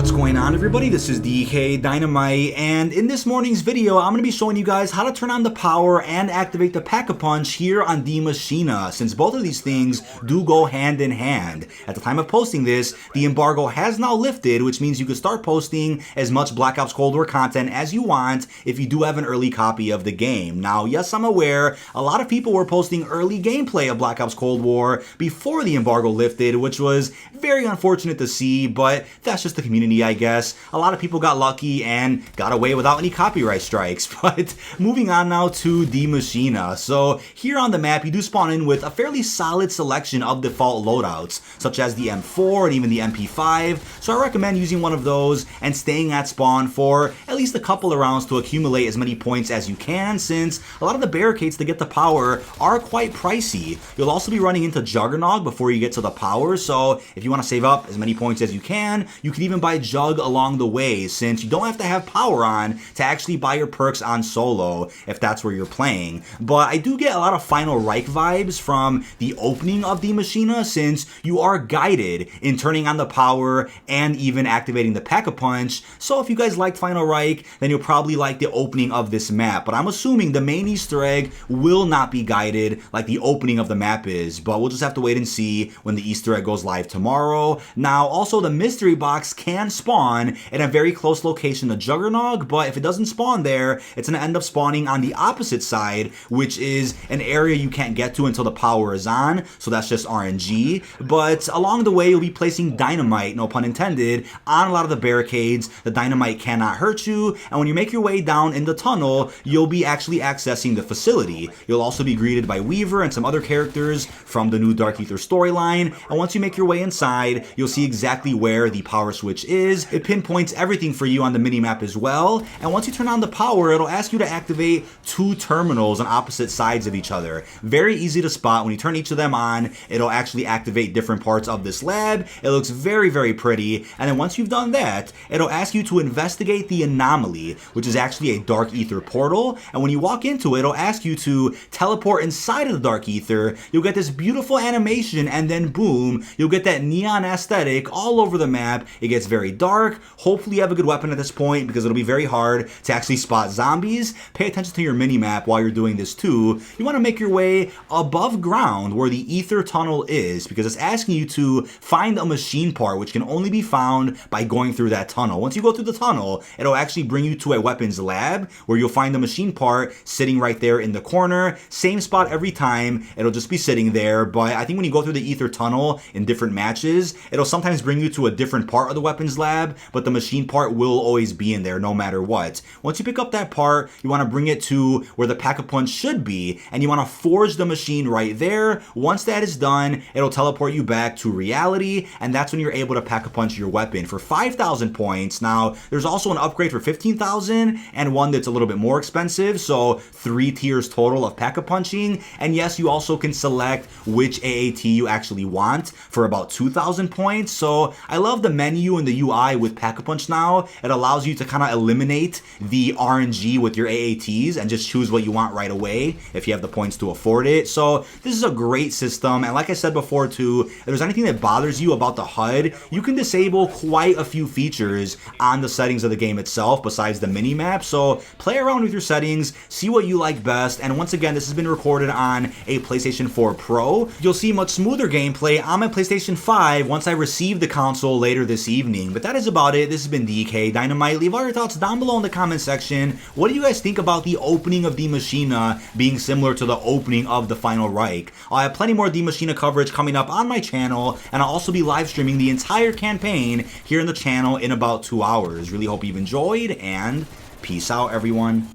What's going on, everybody? This is dkdynamite, and in this morning's video I'm going to be showing you guys how to turn on the power and activate the Pack-a-Punch here on the Maschine, since both of these things do go hand in hand. At the time of posting this, the embargo has now lifted, which means you can start posting as much Black Ops Cold War content as you want if you do have an early copy of the game. Now, yes, I'm aware a lot of people were posting early gameplay of Black Ops Cold War before the embargo lifted, which was very unfortunate to see, but that's just the community, I guess. A lot of people got lucky and got away without any copyright strikes. But moving on now to the Maschine. So here on the map, you do spawn in with a fairly solid selection of default loadouts, such as the M4 and even the MP5. So I recommend using one of those and staying at spawn for at least a couple of rounds to accumulate as many points as you can, since a lot of the barricades to get the power are quite pricey. You'll also be running into Juggernog before you get to the power, so if you want to save up as many points as you can even buy Jug along the way, since you don't have to have power on to actually buy your perks on solo if that's where you're playing. But I do get a lot of Final Reich vibes from the opening of the Maschine, since you are guided in turning on the power and even activating the Pack-a-Punch. So if you guys liked Final Reich, then you'll probably like the opening of this map. But I'm assuming the main Easter egg will not be guided like the opening of the map is, but we'll just have to wait and see when the Easter egg goes live tomorrow. Now, also the mystery box can spawn in a very close location to Juggernog, but if it doesn't spawn there, it's going to end up spawning on the opposite side, which is an area you can't get to until the power is on, so that's just RNG. But along the way, you'll be placing dynamite, no pun intended, on a lot of the barricades. The dynamite cannot hurt you, and when you make your way down in the tunnel, you'll be actually accessing the facility. You'll also be greeted by Weaver and some other characters from the new Dark Aether storyline, and once you make your way inside, you'll see exactly where the power switch is. It pinpoints everything for you on the minimap as well, and once you turn on the power, it'll ask you to activate two terminals on opposite sides of each other. Very easy to spot. When you turn each of them on, it'll actually activate different parts of this lab. It looks very, very pretty, and then once you've done that, it'll ask you to investigate the anomaly, which is actually a Dark Aether portal, and when you walk into it, it'll ask you to teleport inside of the Dark Aether. You'll get this beautiful animation, and then boom, you'll get that neon aesthetic all over the map. It gets very dark. Hopefully you have a good weapon at this point, because it'll be very hard to actually spot zombies. Pay attention to your mini-map while you're doing this too. You want to make your way above ground where the Aether tunnel is, because it's asking you to find a machine part, which can only be found by going through that tunnel. Once you go through the tunnel, it'll actually bring you to a weapons lab where you'll find the machine part sitting right there in the corner. Same spot every time. It'll just be sitting there, but I think when you go through the Aether tunnel in different matches, it'll sometimes bring you to a different part of the weapons lab, but the machine part will always be in there no matter what. Once you pick up that part, you want to bring it to where the Pack-a-Punch should be, and you want to forge the machine right there. Once that is done, it'll teleport you back to reality, and that's when you're able to Pack-a-Punch your weapon for 5,000 points. Now, there's also an upgrade for 15,000 and one that's a little bit more expensive, so 3 tiers total of Pack-a-Punching. And yes, you also can select which AAT you actually want for about 2,000 points. So I love the menu and the UI with Pack-a-Punch now. It allows you to kind of eliminate the RNG with your AATs and just choose what you want right away if you have the points to afford it. So this is a great system, and like I said before too, if there's anything that bothers you about the HUD, you can disable quite a few features on the settings of the game itself besides the mini-map. So play around with your settings, see what you like best, and once again, this has been recorded on a PlayStation 4 Pro. You'll see much smoother gameplay on my PlayStation 5 once I receive the console later this evening. But that is about it. This has been dkdynamite. Leave all your thoughts down below in the comment section. What do you guys think about the opening of the Maschine being similar to the opening of the Final Reich? I'll have plenty more the Maschine coverage coming up on my channel, and I'll also be live streaming the entire campaign here in the channel in about 2 hours. Really hope you've enjoyed, and peace out, everyone.